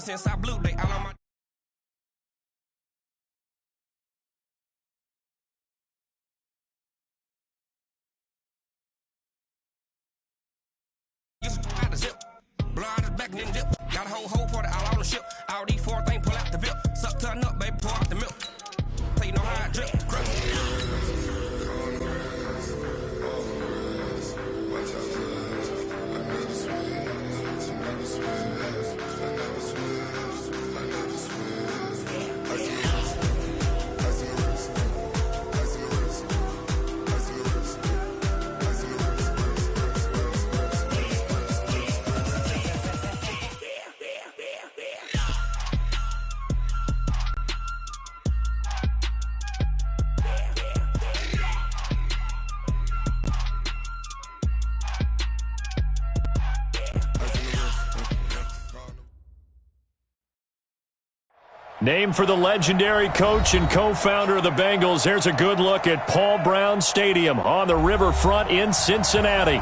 since I blew, they all on my. Blood back and then dip. Got a whole party all on the ship. All these four things pull out the VIP. Suck, turn up, baby, pour out the milk. So you know how I drip. Named for the legendary coach and co-founder of the Bengals, here's a good look at Paul Brown Stadium on the riverfront in Cincinnati.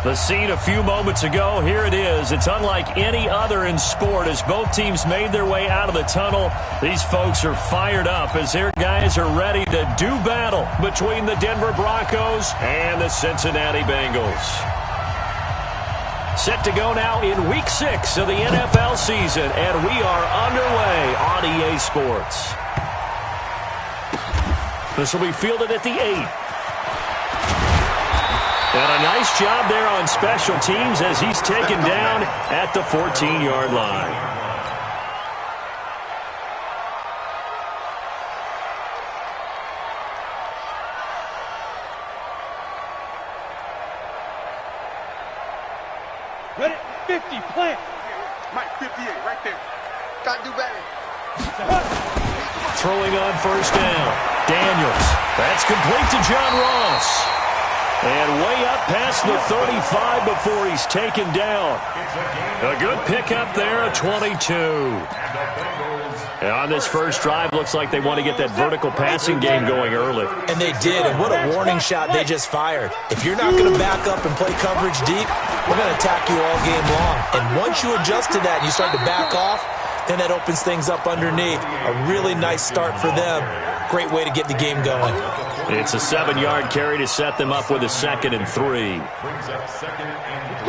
The scene a few moments ago, here it is. It's unlike any other in sport as both teams made their way out of the tunnel. These folks are fired up as their guys are ready to do battle between the Denver Broncos and the Cincinnati Bengals. Set to go now in Week 6 of the NFL season, and we are underway on EA Sports. This will be fielded at the 8. And a nice job there on special teams as he's taken down at the 14-yard line. Ready? 50, plant. Mike, 58, right there. Gotta do better. Throwing on first down. Daniels. That's complete to John Ross. And way up past the 35 before he's taken down. A good pickup there, a 22. And on this first drive, looks like they want to get that vertical passing game going early. And they did, and what a warning shot they just fired. If you're not going to back up and play coverage deep, we're going to attack you all game long. And once you adjust to that and you start to back off, then that opens things up underneath. A really nice start for them. Great way to get the game going. It's a 7-yard carry to set them up with a 2nd and 3.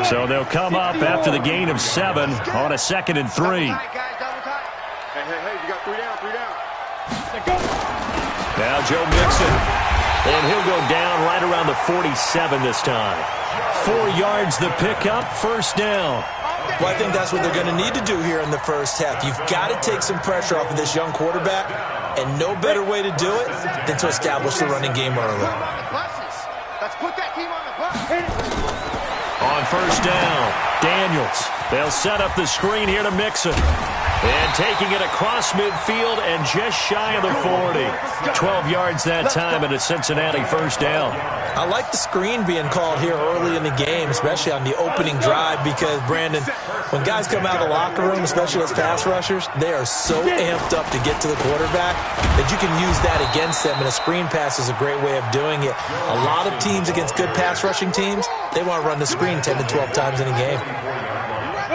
So they'll come up after the gain of 7 on a 2nd and 3. Hey, you got 3 down. Now Joe Mixon. And he'll go down right around the 47 this time. 4 yards the pickup, first down. Well, I think that's what they're going to need to do here in the first half. You've got to take some pressure off of this young quarterback, and no better way to do it than to establish the running game early. Let's put that team on the bus. On first down, Daniels. They'll set up the screen here to Mixon. And taking it across midfield and just shy of the 40. 12 yards that time and a Cincinnati first down. I like the screen being called here early in the game, especially on the opening drive, because, Brandon, when guys come out of the locker room, especially as pass rushers, they are so amped up to get to the quarterback that you can use that against them, and a screen pass is a great way of doing it. A lot of teams against good pass rushing teams, they want to run the screen 10 to 12 times in a game.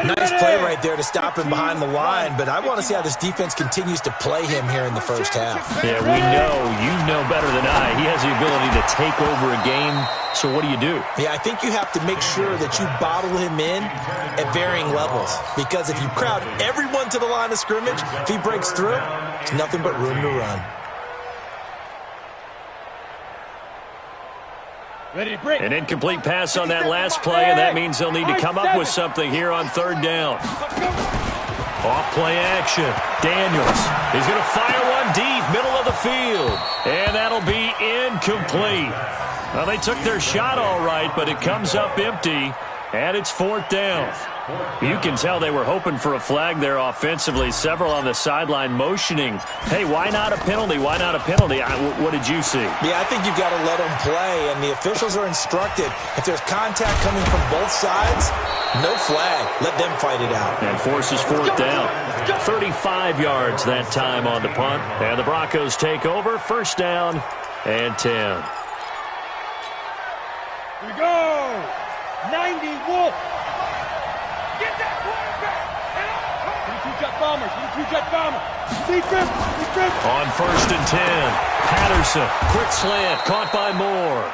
Nice play right there to stop him behind the line, but I want to see how this defense continues to play him here in the first half. Yeah, we know, you know better than I. He has the ability to take over a game, so what do? Yeah, I think you have to make sure that you bottle him in at varying levels, because if you crowd everyone to the line of scrimmage, if he breaks through, it's nothing but room to run. Ready to break. An incomplete pass on that last play, and that means they'll need to come up with something here on third down. Off play action. Daniels is going to fire one deep, middle of the field. And that'll be incomplete. Well, they took their shot all right, but it comes up empty, and it's fourth down. You can tell they were hoping for a flag there offensively. Several on the sideline motioning, hey, why not a penalty? Why not a penalty? What did you see? Yeah, I think you've got to let them play, and the officials are instructed. If there's contact coming from both sides, no flag. Let them fight it out. And forces fourth down. 35 yards that time on the punt. And the Broncos take over. First down and 10. Here we go. 90 Wolf. Get that quarterback. 22 jump. bombers. You 2-jet bomber. Speed grip. On 1st and 10, Patterson, quick slant, caught by Moore.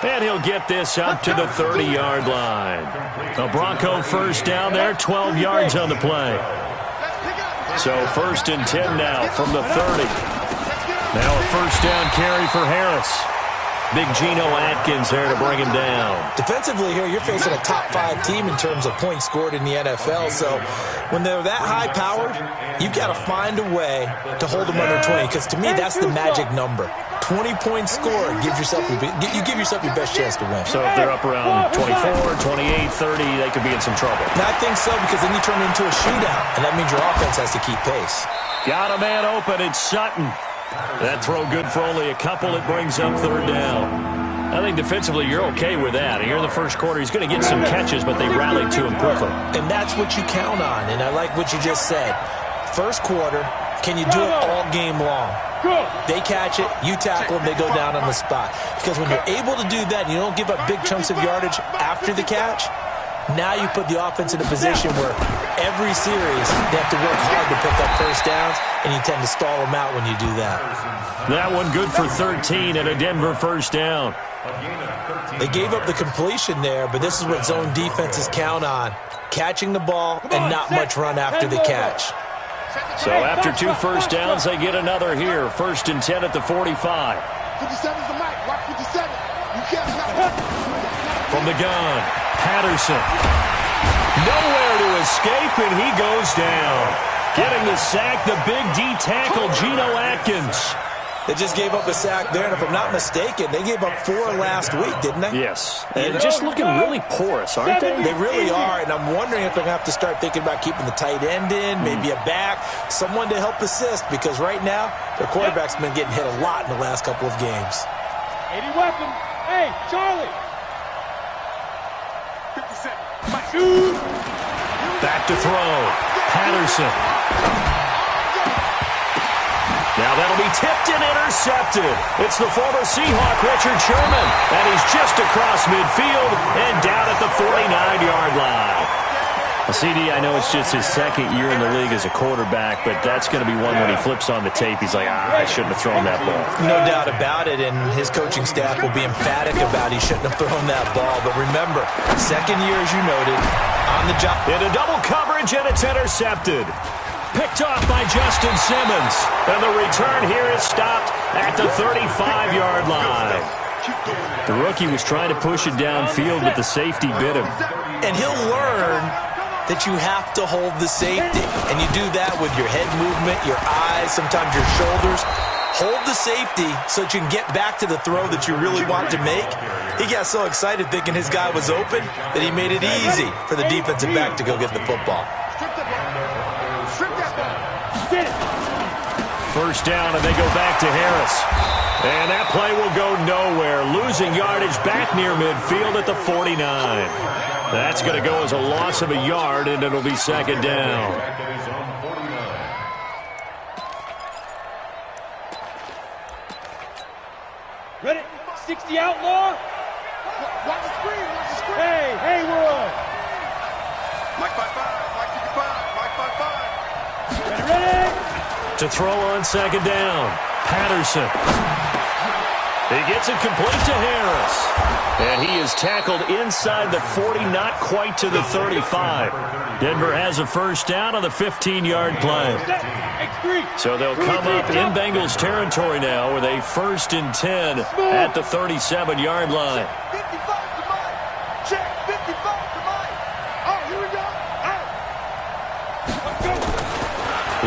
And he'll get this up to the 30-yard line. A Bronco first down there, 12 yards on the play. So 1st and 10 now from the 30. Now a first down carry for Harris. Big Geno Atkins there to bring him down. Defensively here, you're facing a top 5 team in terms of points scored in the NFL. So when they're that high-powered, you've got to find a way to hold them under 20. Because to me, that's the magic number. 20-point score gives yourself you give yourself your best chance to win. So if they're up around 24, 28, 30, they could be in some trouble. And I think so, because then you turn it into a shootout, and that means your offense has to keep pace. Got a man open. It's Sutton. That throw good for only a couple. It brings up 3rd down. I think defensively you're okay with that. Here in the first quarter, he's going to get some catches, but they rallied to him quickly. And that's what you count on, and I like what you just said. First quarter, can you do it all game long? They catch it, you tackle them, they go down on the spot. Because when you're able to do that and you don't give up big chunks of yardage after the catch, now you put the offense in a position where every series they have to work hard to pick up first downs, and you tend to stall them out when you do that. That one good for 13 and a Denver first down. They gave up the completion there, but this is what zone defenses count on. Catching the ball and not much run after the catch. So after 2 first downs, they get another here. 1st and 10 at the 45. 57's the mic. Watch 57. You can't stop. From the gun, Patterson. Nowhere to escape, and he goes down. Getting the sack, the big D tackle, Geno Atkins. They just gave up a sack there, and if I'm not mistaken, they gave up 4 last week, didn't they? Yes. And just looking really porous, aren't they? They really are, and I'm wondering if they're going to have to start thinking about keeping the tight end in, maybe a back, someone to help assist, because right now, their quarterback's been getting hit a lot in the last couple of games. 80 weapon. Hey, Charlie. 57. Back to throw. Patterson. Now that'll be tipped and intercepted. It's the former Seahawk, Richard Sherman. And he's just across midfield and down at the 49-yard line. CD, I know it's just his 2nd year in the league as a quarterback, but that's going to be one when he flips on the tape. He's like, I shouldn't have thrown that ball. No doubt about it, and his coaching staff will be emphatic about he shouldn't have thrown that ball. But remember, 2nd year, as you noted, on the job. Into double coverage, and it's intercepted. Picked off by Justin Simmons. And the return here is stopped at the 35-yard line. The rookie was trying to push it downfield, but the safety bit him. And he'll learn that you have to hold the safety. And you do that with your head movement, your eyes, sometimes your shoulders. Hold the safety so that you can get back to the throw that you really want to make. He got so excited thinking his guy was open that he made it easy for the defensive back to go get the football. First down, and they go back to Harris. And that play will go nowhere. Losing yardage back near midfield at the 49. That's going to go as a loss of a yard, and it'll be 2nd down. Ready? 60 outlaw. Watch the screen. Watch the screen. Hey, we're on. Mike 55. Mike 55. Mike 55. Ready? To throw on 2nd down, Patterson. He gets it complete to Harris. And he is tackled inside the 40, not quite to the 35. Denver has a first down on the 15-yard play. So they'll come up in Bengals territory now with a 1st and 10 at the 37-yard line. 55 to Mike. Check. 55 to Mike. Oh, here we go.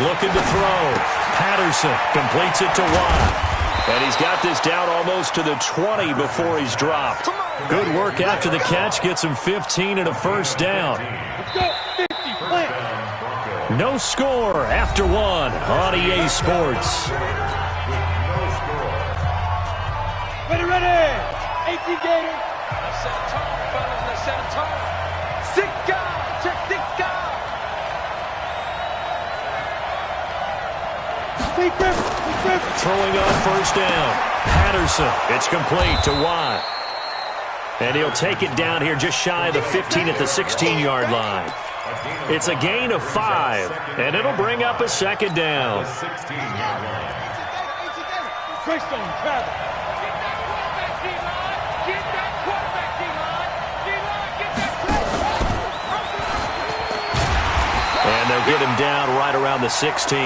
Looking to throw. Patterson completes it to Watt. And he's got this down almost to the 20 before he's dropped. Good work after the catch. Gets him 15 and a first down. Let's go. 50. Plant. No score after 1 on EA Sports. Ready. 18 Gator. Let's set a tone, fellas. Let's set a tone. Sika. Check Sika. Throwing on first down. Patterson. It's complete to Watt. And he'll take it down here just shy of the 15 at the 16-yard line. It's a gain of 5, and it'll bring up a second down. And they'll get him down right around the 16.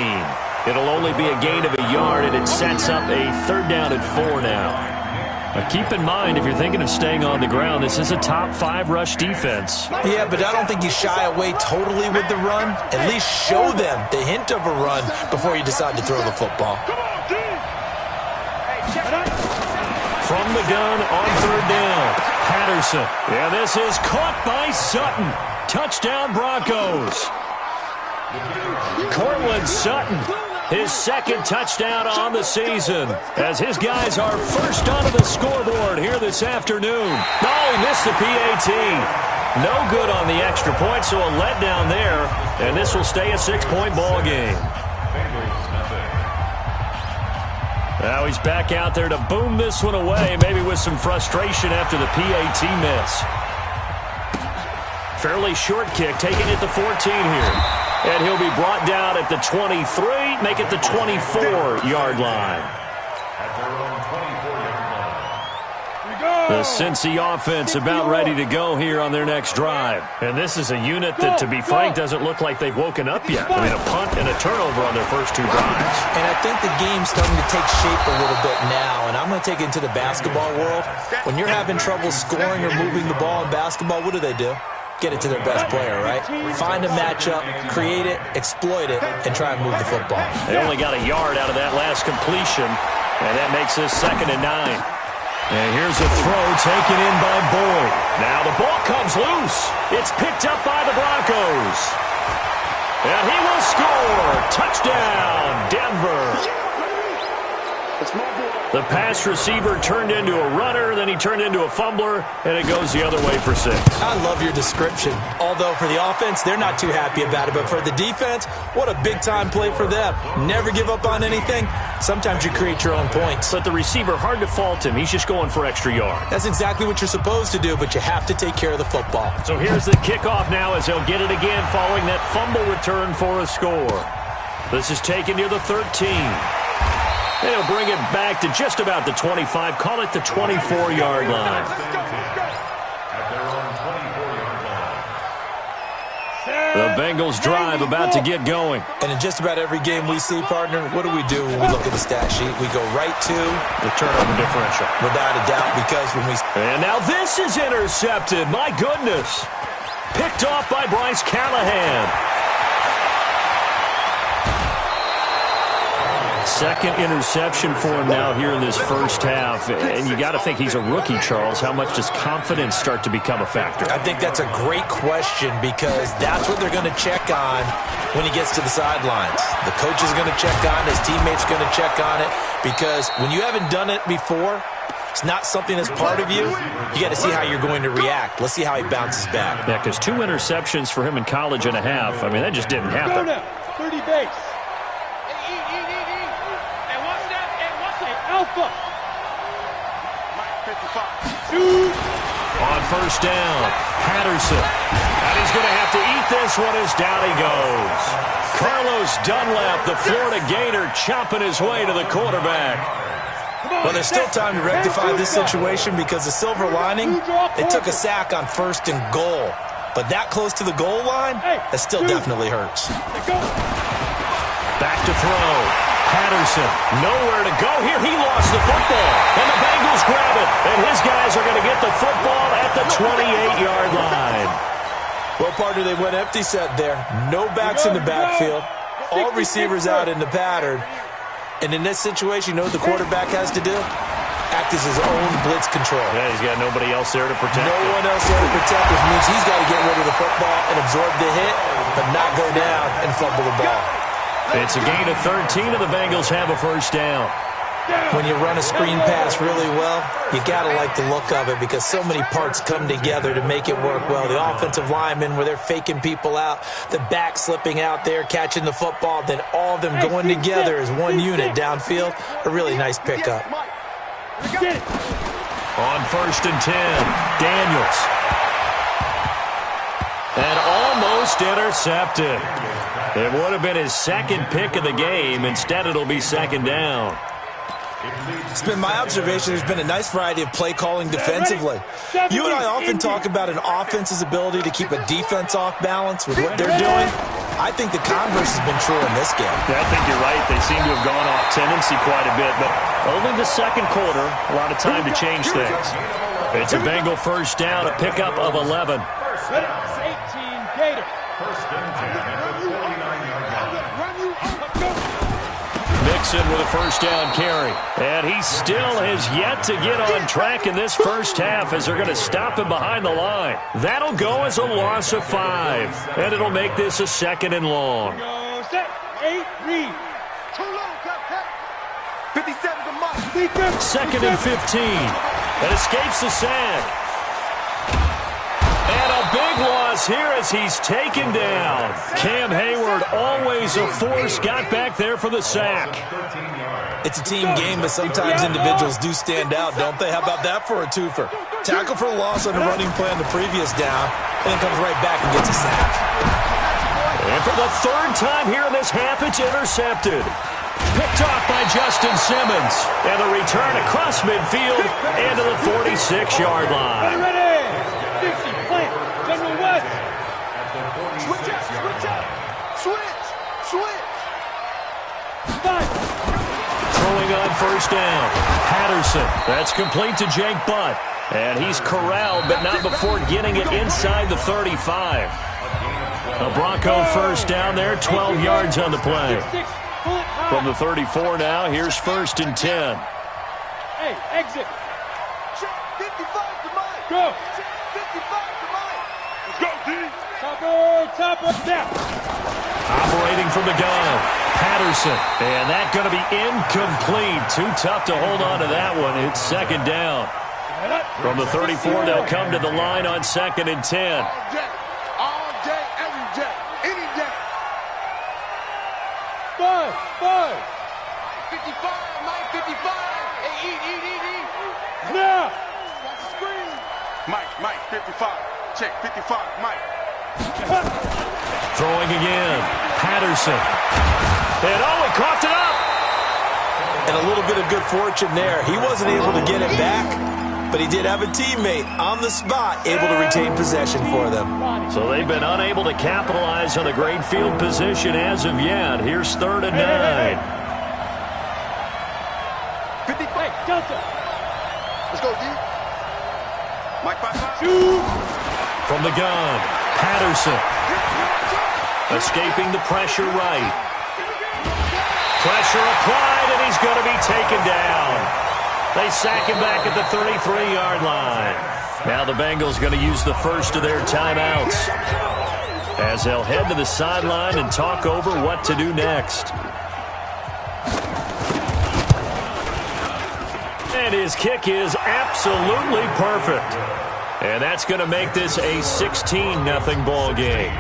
It'll only be a gain of a yard, and it sets up a 3rd down and 4 now. Now keep in mind, if you're thinking of staying on the ground, this is a top 5 rush defense. Yeah, but I don't think you shy away totally with the run. At least show them the hint of a run before you decide to throw the football. From the gun on 3rd down, Patterson. Yeah, this is caught by Sutton. Touchdown, Broncos. Cortland Sutton, his 2nd touchdown on the season, as his guys are first onto the scoreboard here this afternoon. Oh, he missed the PAT. No good on the extra point, so a letdown there, and this will stay a 6-point ball game. Now he's back out there to boom this one away, maybe with some frustration after the PAT miss. Fairly short kick, taking it to 14 here. And he'll be brought down at the 23, make it the 24-yard line. The Cincy offense about ready to go here on their next drive. And this is a unit that, to be frank, doesn't look like they've woken up yet. I mean, a punt and a turnover on their first 2 drives. And I think the game's starting to take shape a little bit now. And I'm going to take it into the basketball world. When you're having trouble scoring or moving the ball in basketball, what do? Get it to their best player, right? Find a matchup, create it, exploit it, and try and move the football. They only got a yard out of that last completion, and that makes this 2nd and 9. And here's a throw taken in by Boyd. Now the ball comes loose. It's picked up by the Broncos. And he will score. Touchdown, Denver. The pass receiver turned into a runner, then he turned into a fumbler, and it goes the other way for 6. I love your description. Although for the offense, they're not too happy about it. But for the defense, what a big-time play for them. Never give up on anything. Sometimes you create your own points. But the receiver, hard to fault him. He's just going for extra yard. That's exactly what you're supposed to do, but you have to take care of the football. So here's the kickoff now as they'll get it again following that fumble return for a score. This is taken near the 13. They'll bring it back to just about the 25. Call it the 24-yard line. The Bengals drive about to get going. And in just about every game we see, partner, what do we do when we look at the stat sheet? We go right to the turnover differential. Without a doubt, because when we... And now this is intercepted. My goodness. Picked off by Bryce Callahan. 2nd interception for him now here in this first half. And you got to think he's a rookie, Charles. How much does confidence start to become a factor? I think that's a great question, because that's what they're going to check on when he gets to the sidelines. The coach is going to check on it. His teammates are going to check on it, because when you haven't done it before, it's not something that's part of you. You got to see how you're going to react. Let's see how he bounces back. Yeah, because 2 interceptions for him in college and a half. I mean, that just didn't happen. 30 base. Alpha. On first down, Patterson. And he's going to have to eat this one as down he goes. Carlos Dunlap, the Florida Gator, chopping his way to the quarterback. Well, there's still time to rectify this situation, because the silver lining, they took a sack on 1st and goal. But that close to the goal line, that still definitely hurts. Back to throw. Patterson, nowhere to go here. He lost the football, and the Bengals grab it, and his guys are going to get the football at the 28-yard line. Well, partner, they went empty set there. No backs in the backfield. All receivers out in the pattern. And in this situation, you know what the quarterback has to do? Act as his own blitz control. Yeah, he's got nobody else there to protect him. No one else there to protect, which means he's got to get rid of the football and absorb the hit, but not go down and fumble the ball. It's a gain of 13, and the Bengals have a first down. When you run a screen pass really well, you got to like the look of it, because so many parts come together to make it work well. The offensive linemen, where they're faking people out, the back slipping out there, catching the football, then all of them going together as one unit downfield. A really nice pickup. On 1st and 10, Daniels. And almost intercepted. It would have been his second pick of the game. Instead, it'll be second down. It's been my observation there's been a nice variety of play calling defensively. You and I often talk about an offense's ability to keep a defense off balance with what they're doing. I think the converse has been true in this game. Yeah, I think you're right. They seem to have gone off tendency quite a bit, but only the second quarter, a lot of time to change things. It's a Bengal first down, a pickup of 11. 18 Gator. Mixon with a first down carry. And he still has yet to get on track in this first half as they're going to stop him behind the line. That'll go as a loss of 5. And it'll make this a second and long. Go set. 8 read. Too low, cut. 57 to Mike. Second and 15. And escapes the sack. And a big loss here as he's taken down. Cam Hayward, always a force, got back there for the sack. It's a team game, but sometimes individuals do stand out, don't they? How about that for a twofer? Tackle for a loss on the running play on the previous down, and then comes right back and gets a sack. And for the third time here in this half, it's intercepted. Picked off by Justin Simmons. And the return across midfield and to the 46-yard line. Ready. 60. Plant. General West. Switch up. Switch. 5. Throwing on first down. Patterson. That's complete to Jake Butt. And he's corralled, but not before getting it inside the 35. A Bronco first down there, 12 yards on the play. From the 34 now, here's 1st and 10. Hey, exit. Check 55 to Mike. Go. Check 55 to Mike. Let's go, D. Topper, snap. Operating from the gun, Patterson. And that's going to be incomplete. Too tough to hold on to that one. It's second down. From the 34, they'll come to the line on 2nd and 10. All day, every day, any day. 5. 55, Mike, 55. Hey, eat. Now. Watch the screen. Mike, 55. Check 55, Mike. Throwing again, Patterson. And he coughed it up. And a little bit of good fortune there. He wasn't able to get it back, but he did have a teammate on the spot able to retain possession for them. So they've been unable to capitalize on the great field position as of yet. Here's 3rd and 9. 55. Delta. Let's go, D. Mike, 5. Shoot. From the gun, Patterson. Escaping the pressure right. Pressure applied, and he's going to be taken down. They sack him back at the 33-yard line. Now the Bengals going to use the first of their timeouts as they'll head to the sideline and talk over what to do next. And his kick is absolutely perfect. And that's going to make this a 16-0 ball game.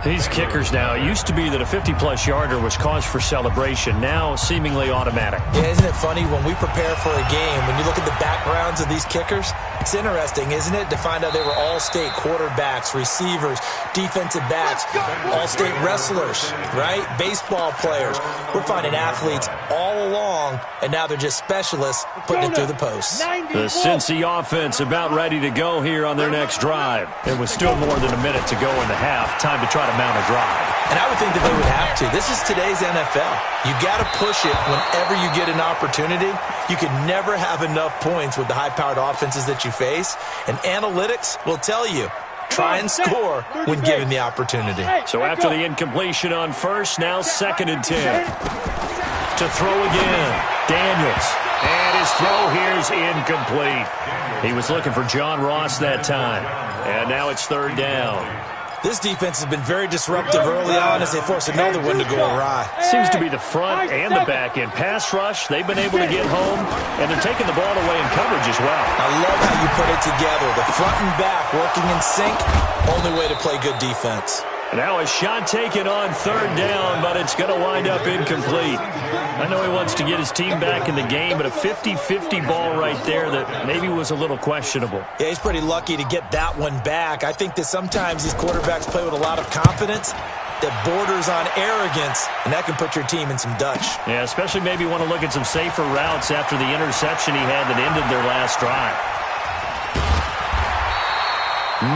These kickers now, it used to be that a 50-plus yarder was cause for celebration. Now, seemingly automatic. Yeah, isn't it funny when we prepare for a game, when you look at the backgrounds of these kickers, it's interesting, isn't it, to find out they were all-state quarterbacks, receivers, defensive backs, all-state wrestlers, right? Baseball players. We're finding athletes all along, and now they're just specialists putting it through the posts. The Cincy offense about ready to go here on their next drive. It was still more than a minute to go in the half. Time to try to mount a drive. And I would think that they would have to. This is today's NFL. You got to push it whenever you get an opportunity. You can never have enough points with the high-powered offenses that you face. And analytics will tell you, try and score when given the opportunity. So after the incompletion on first, now 2nd and 10. To throw again, Daniels. And his throw here is incomplete. He was looking for John Ross that time. And now it's 3rd down. This defense has been very disruptive early on as they force another one to go awry. Seems to be the front and the back end. Pass rush, they've been able to get home, and they're taking the ball away in coverage as well. I love how you put it together. The front and back working in sync, only way to play good defense. Now a shot taken on third down, but it's going to wind up incomplete. I know he wants to get his team back in the game, but a 50-50 ball right there that maybe was a little questionable. Yeah, he's pretty lucky to get that one back. I think that sometimes these quarterbacks play with a lot of confidence that borders on arrogance, and that can put your team in some Dutch. Yeah, especially maybe want to look at some safer routes after the interception he had that ended their last drive.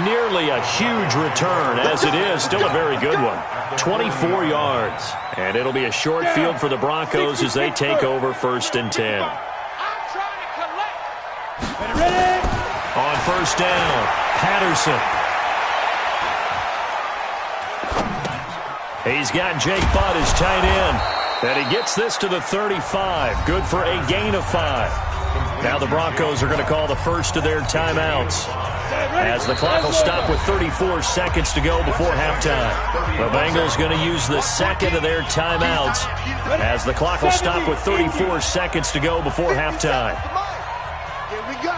Nearly a huge return, as it is still a very good one. 24 yards. And it'll be a short field for the Broncos as they take over 1st and 10. On first down, Patterson. He's got Jake Butt as tight end. And he gets this to the 35. Good for a gain of 5. Now the Broncos are going to call the first of their timeouts, as the clock will stop with 34 seconds to go before halftime. The Bengals going to use the second of their timeouts, as the clock will stop with 34 seconds to go before halftime. Here we go.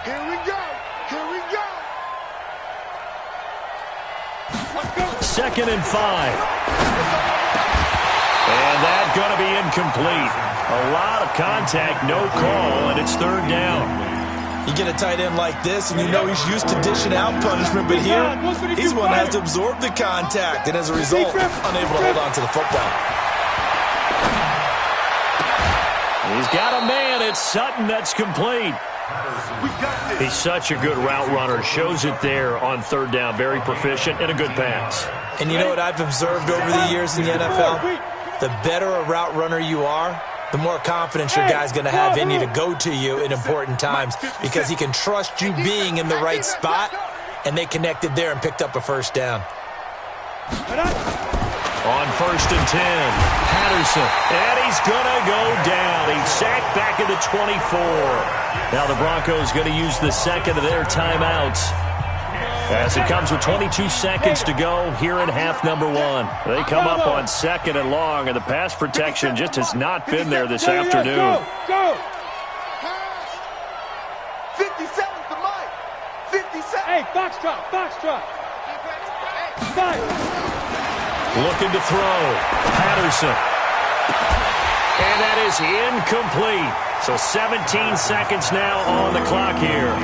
Here we go. Here we go. 2nd and 5. And that's going to be incomplete. A lot of contact, no call, and it's 3rd down. You get a tight end like this, and you know he's used to dishing out punishment, but here, he's one that has to absorb the contact, and as a result, unable to hold on to the football. He's got a man. It's Sutton that's complete. He's such a good route runner. Shows it there on 3rd down. Very proficient and a good pass. And you know what I've observed over the years in the NFL? The better a route runner you are, the more confidence your guy's going to have in you to go to you in important times, because he can trust you being in the right spot, and they connected there and picked up a 1st down. On 1st and 10, Patterson, and he's going to go down. He's sacked back at the 24. Now the Broncos going to use the second of their timeouts, as it comes with 22 seconds to go here in half number 1. They come up on 2nd and long, and the pass protection just has not been there this afternoon. Go. 57's the mic. 57. Hey, box drop. Looking to throw. Patterson. And that is incomplete. So 17 seconds now on the clock here.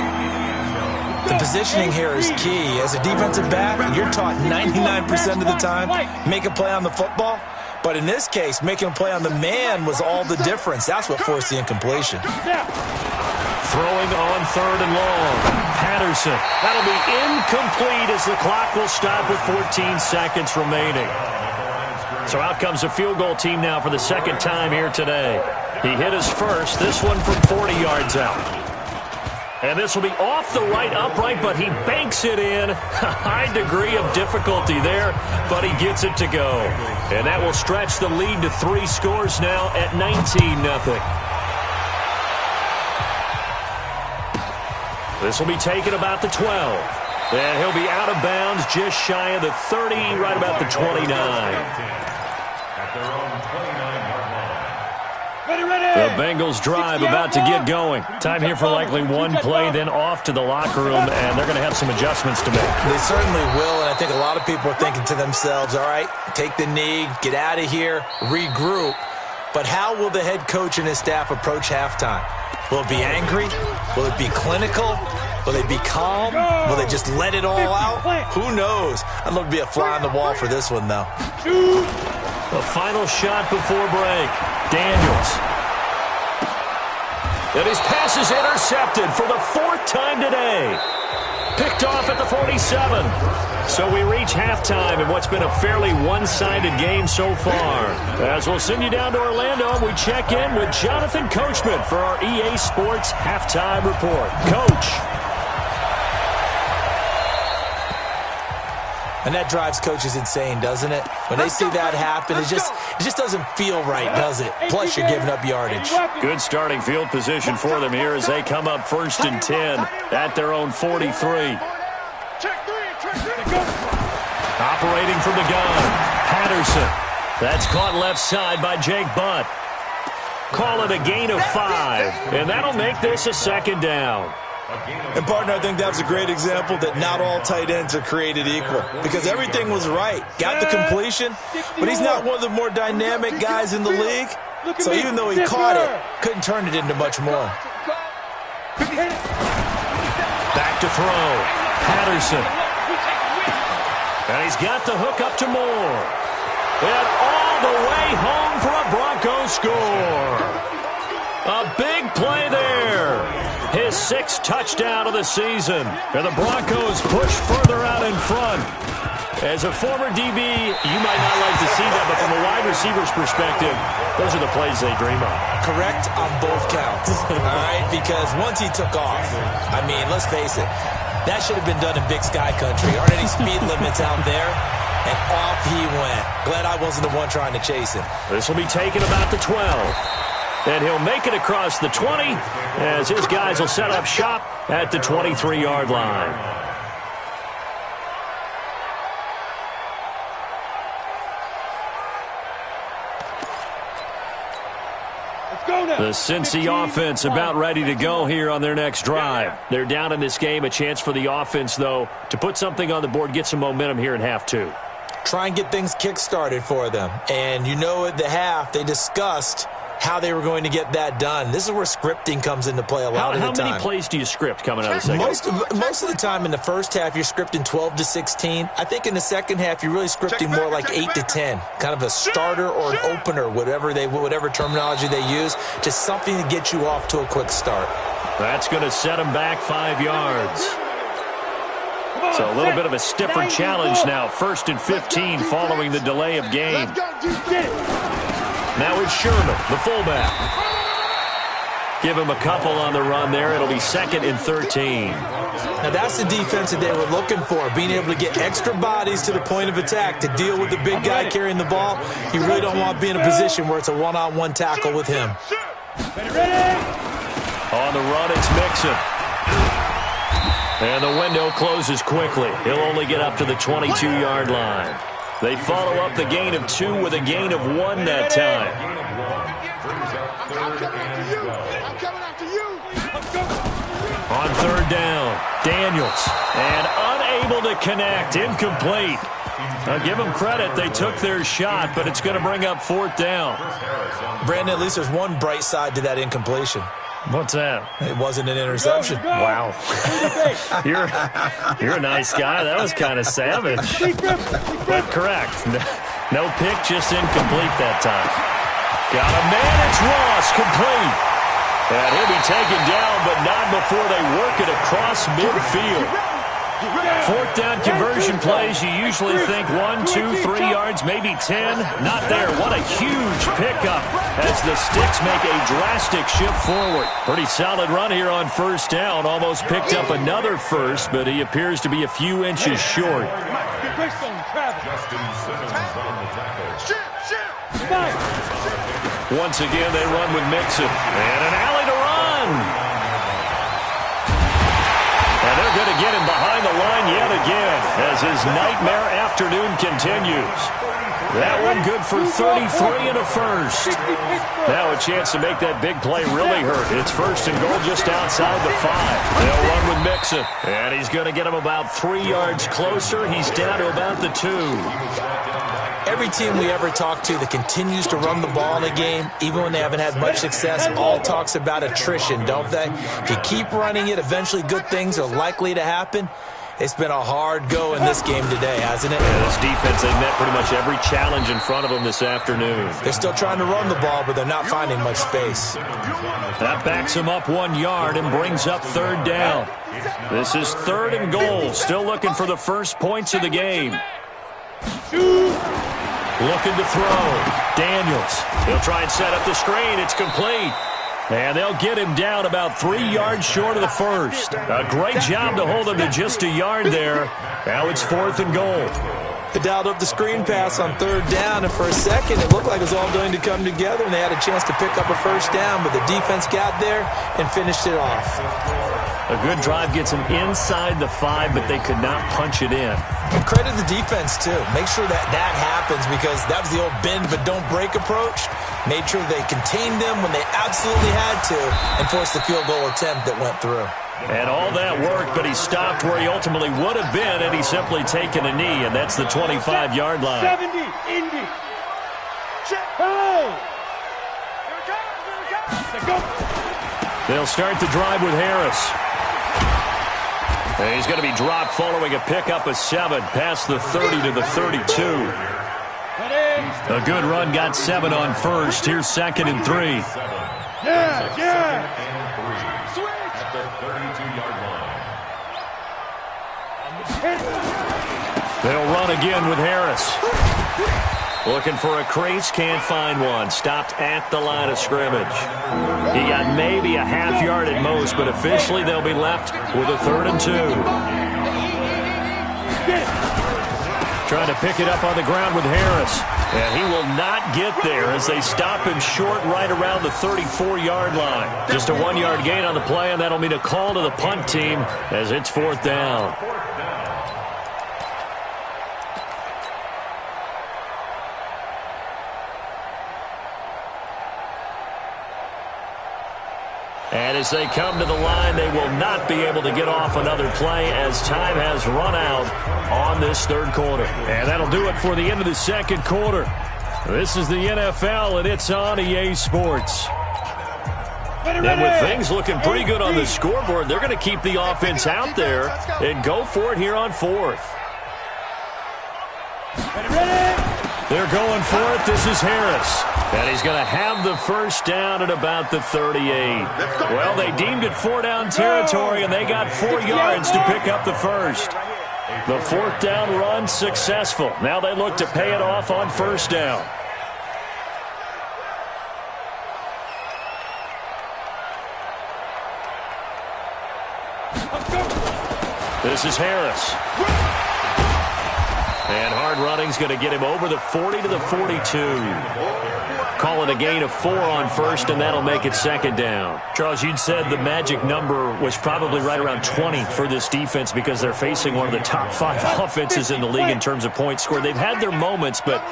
The positioning here is key. As a defensive back, you're taught 99% of the time, make a play on the football. But in this case, making a play on the man was all the difference. That's what forced the incompletion. Throwing on 3rd and long. Patterson. That'll be incomplete as the clock will stop with 14 seconds remaining. So out comes the field goal team now for the 2nd time here today. He hit his first, this one from 40 yards out. And this will be off the right upright, but he banks it in. A high degree of difficulty there, but he gets it to go. And that will stretch the lead to 3 scores now at 19-0. This will be taken about the 12. And he'll be out of bounds just shy of the 30, right about the 29. The Bengals drive about to get going. Time here for likely one play, then off to the locker room, and they're going to have some adjustments to make. They certainly will, and I think a lot of people are thinking to themselves, all right, take the knee, get out of here, regroup. But how will the head coach and his staff approach halftime? Will it be angry? Will it be clinical? Will they be calm? Will they just let it all out? Who knows? I'd love to be a fly on the wall for this one, though. The final shot before break. Daniels. And his pass is intercepted for the 4th time today. Picked off at the 47. So we reach halftime in what's been a fairly one-sided game so far. As we'll send you down to Orlando, we check in with Jonathan Coachman for our EA Sports Halftime Report. Coach. And that drives coaches insane, doesn't it? When they see that happen, it just doesn't feel right, does it? Plus, you're giving up yardage. Good starting field position for them here as they come up 1st and 10 at their own 43. Operating from the gun, Patterson. That's caught left side by Jake Butt. Call it a gain of 5, and that'll make this a 2nd down. And, partner, I think that's a great example that not all tight ends are created equal because everything was right. Got the completion, but he's not one of the more dynamic guys in the league. So even though he caught it, couldn't turn it into much more. Back to throw. Patterson. And he's got the hook up to Moore. And all the way home for a Broncos score. A big play there. His 6th touchdown of the season. And the Broncos push further out in front. As a former DB, you might not like to see that, but from a wide receiver's perspective, those are the plays they dream of. Correct on both counts, all right? Because once he took off, I mean, let's face it, that should have been done in Big Sky country. Aren't any speed limits out there? And off he went. Glad I wasn't the one trying to chase him. This will be taken about the 12. And he'll make it across the 20 as his guys will set up shop at the 23-yard line. The Cincy offense about ready to go here on their next drive. They're down in this game. A chance for the offense, though, to put something on the board, get some momentum here in half 2. Try and get things kick-started for them. And you know at the half, they discussed how they were going to get that done. This is where scripting comes into play a lot of the time. How many plays do you script coming out of the second half? Most of the time in the first half, you're scripting 12 to 16. I think in the second half, you're really scripting more like 8 to 10. Kind of a starter or an opener, whatever terminology they use. Just something to get you off to a quick start. That's going to set them back 5 yards. So a little bit of a stiffer challenge now. 1st and 15 following the delay of game. Now it's Sherman, the fullback. Give him a couple on the run there. It'll be 2nd and 13. Now that's the defense that they were looking for, being able to get extra bodies to the point of attack to deal with the big guy carrying the ball. You really don't want to be in a position where it's a one-on-one tackle with him. On the run, it's Mixon. And the window closes quickly. He'll only get up to the 22-yard line. They follow up the gain of 2 with a gain of 1 that time. On 3rd down, Daniels. And unable to connect, incomplete. Now give them credit, they took their shot, but it's going to bring up 4th down. Brandon, at least there's one bright side to that incompletion. What's that? It wasn't an interception. Wow. You're a nice guy. That was kind of savage. But correct. No pick, just incomplete that time. Got a man. It's Ross, complete. And he'll be taken down, but not before they work it across midfield. 4th down conversion plays, you usually think 1, 2, 3 yards, maybe 10. Not there. What a huge pickup as the Sticks make a drastic shift forward. Pretty solid run here on 1st down. Almost picked up another first, but he appears to be a few inches short. Once again, they run with Mixon. And an alley to run. And they're going to get him behind the line yet again as his nightmare afternoon continues. That one good for 33 and a first. Now a chance to make that big play really hurt. It's 1st and goal just outside the 5. They'll run with Mixon. And he's going to get him about 3 yards closer. He's down to about the 2. Every team we ever talk to that continues to run the ball in a game, even when they haven't had much success, all talks about attrition, don't they? If you keep running it, eventually good things are likely to happen. It's been a hard go in this game today, hasn't it? Yeah, this defense, they've met pretty much every challenge in front of them this afternoon. They're still trying to run the ball, but they're not finding much space. That backs them up 1 yard and brings up 3rd down. This is 3rd and goal. Still looking for the first points of the game. Looking to throw. Daniels. He'll try and set up the screen. It's complete. And they'll get him down about 3 yards short of the first. A great job to hold him to just a yard there. Now it's 4th and goal. They dialed up the screen pass on 3rd down, and for a second it looked like it was all going to come together, and they had a chance to pick up a first down, but the defense got there and finished it off. A good drive gets them inside the 5, but they could not punch it in. And credit the defense, too. Make sure that happens, because that was the old bend but don't break approach. Made sure they contained them when they absolutely had to and forced the field goal attempt that went through. And all that work, but he stopped where he ultimately would have been had he simply taken a knee, and that's the 25-yard line. 70, Indy. Hey! Go. They'll start the drive with Harris. And he's going to be dropped following a pickup of 7 past the 30 to the 32. A good run got 7 on first. Here's 2nd and 3. Yeah. At the 32-yard line. They'll run again with Harris. Looking for a crease, can't find one. Stopped at the line of scrimmage. He got maybe a half yard at most, but officially they'll be left with a 3rd and 2. Trying to pick it up on the ground with Harris. And he will not get there as they stop him short right around the 34-yard line. Just a 1-yard gain on the play, and that'll mean a call to the punt team as it's 4th down. And as they come to the line, they will not be able to get off another play as time has run out on this 3rd quarter. And that'll do it for the end of the 2nd quarter. This is the NFL, and it's on EA Sports. And with things looking pretty good on the scoreboard, they're going to keep the offense out there and go for it here on 4th. They're going for it. This is Harris. And he's going to have the 1st down at about the 38. Well, they deemed it 4-down territory, and they got 4 yards to pick up the 1st. The 4th down run successful. Now they look to pay it off on 1st down. This is Harris. And hard running's going to get him over the 40 to the 42. Call it a gain of 4 on 1st, and that'll make it 2nd down. Charles, you'd said the magic number was probably right around 20 for this defense because they're facing one of the top 5 offenses in the league in terms of points scored. They've had their moments, but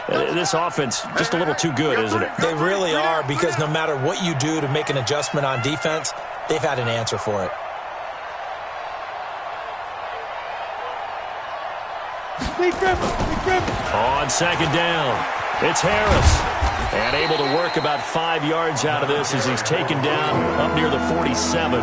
this offense just a little too good, isn't it? They really are, because no matter what you do to make an adjustment on defense, they've had an answer for it. On 2nd down, it's Harris. And able to work about 5 yards out of this as he's taken down up near the 47.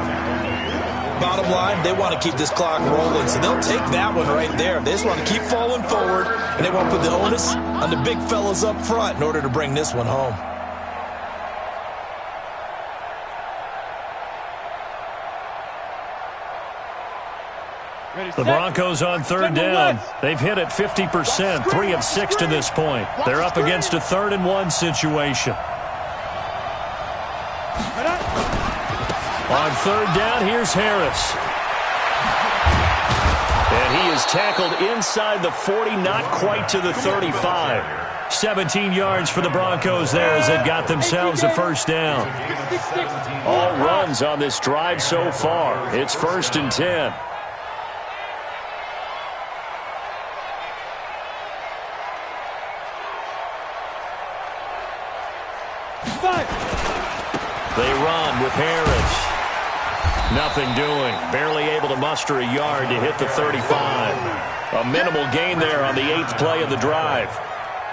Bottom line, they want to keep this clock rolling, so they'll take that one right there. They just want to keep falling forward, and they want to put the onus on the big fellas up front in order to bring this one home. The Broncos on 3rd down. They've hit it 50%, 3 of 6 to this point. They're up against a 3rd and 1 situation. On 3rd down, here's Harris. And he is tackled inside the 40, not quite to the 35. 17 yards for the Broncos there as they've got themselves a 1st down. All runs on this drive so far. It's 1st and 10. They run with Harris. Nothing doing. Barely able to muster a yard to hit the 35. A minimal gain there on the 8th play of the drive.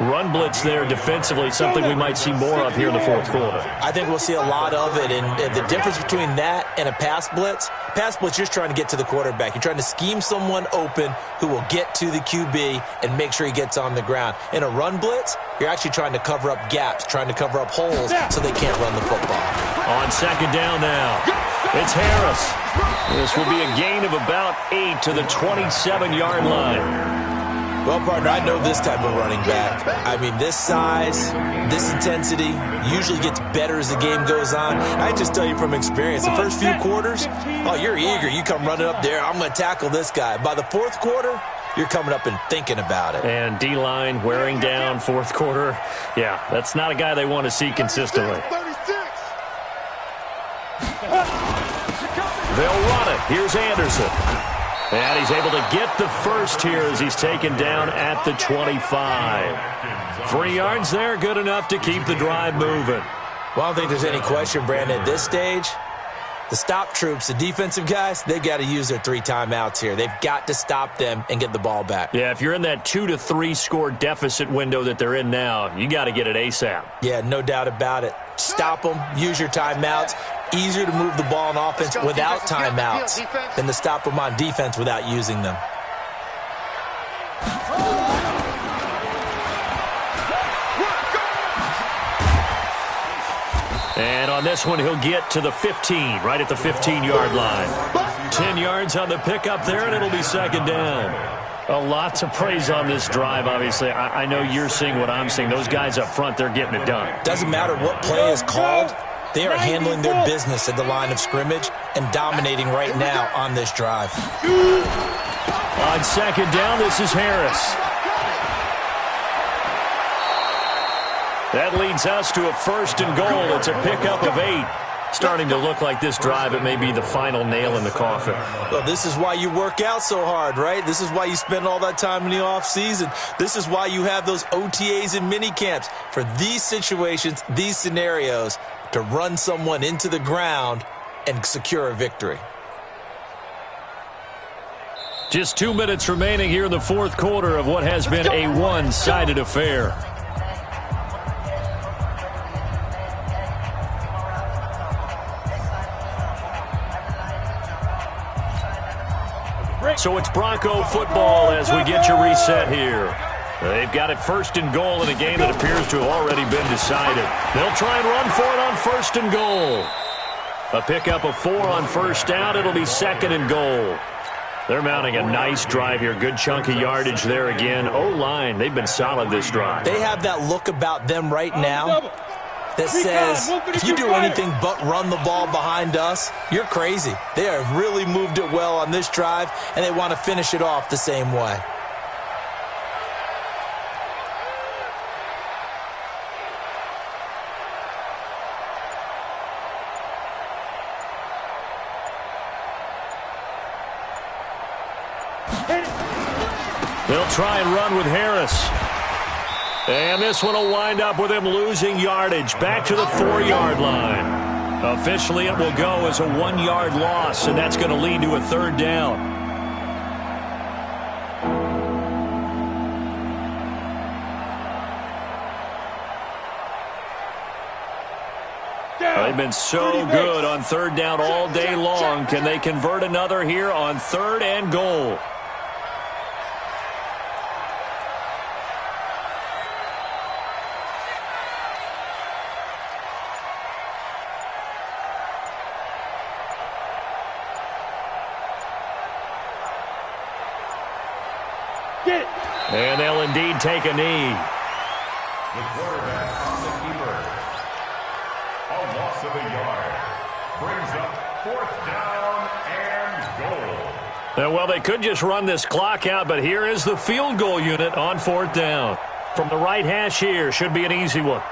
Run blitz there defensively, something we might see more of here in the 4th quarter. I think we'll see a lot of it, and the difference between that and a pass blitz, you're just trying to get to the quarterback. You're trying to scheme someone open who will get to the QB and make sure he gets on the ground. In a run blitz, you're actually trying to cover up gaps, trying to cover up holes so they can't run the football. On 2nd down now, it's Harris. This will be a gain of about 8 to the 27-yard line. Well, partner, I know this type of running back. I mean, this size, this intensity usually gets better as the game goes on. I just tell you from experience, the first few quarters, oh, you're eager. You come running up there, I'm going to tackle this guy. By the 4th quarter, you're coming up and thinking about it. And D-line wearing down 4th quarter. Yeah, that's not a guy they want to see consistently. They'll run it. Here's Anderson. And he's able to get the 1st here as he's taken down at the 25. 3 yards there, good enough to keep the drive moving. Well, I don't think there's any question, Brandon, at this stage, The stop troops, the defensive guys, they got to use their 3 timeouts here. They've got to stop them and get the ball back. Yeah, if you're in that 2 to 3 score deficit window that they're in now, you got to get it ASAP. Yeah, no doubt about it. Stop them, use your timeouts. Easier to move the ball on offense without timeouts than to stop them on defense without using them. And on this one, he'll get to the 15, right at the 15-yard line. 10 yards on the pickup there, and it'll be second down. A lot to praise on this drive, obviously. I know you're seeing what I'm seeing. Those guys up front, they're getting it done. Doesn't matter what play is called. They are handling their business at the line of scrimmage and dominating right now on this drive. On second down, this is Harris. That leads us to a 1st and goal. It's a pickup of 8. Starting to look like this drive, it may be the final nail in the coffin. Well, this is why you work out so hard, right? This is why you spend all that time in the offseason. This is why you have those OTAs and mini camps for these situations, these scenarios, to run someone into the ground and secure a victory. Just 2 minutes remaining here in the 4th quarter of what has been a one-sided affair. So it's Bronco football as we get you reset here. They've got it 1st and goal in a game that appears to have already been decided. They'll try and run for it on 1st and goal. A pickup of 4 on 1st down. It'll be 2nd and goal. They're mounting a nice drive here. Good chunk of yardage there again. O-line, they've been solid this drive. They have that look about them right now that says, if you do anything but run the ball behind us, you're crazy. They have really moved it well on this drive, and they want to finish it off the same way. They'll try and run with Harris. And this one will wind up with him losing yardage back to the 4-yard line. Officially, it will go as a 1-yard loss, and that's going to lead to a 3rd down. They've been so good on 3rd down all day long. Can they convert another here on 3rd and goal? And they'll indeed take a knee. The quarterback on the keeper. A loss of a yard. Brings up 4th down and goal. Well, they could just run this clock out, but here is the field goal unit on 4th down. From the right hash here, should be an easy one.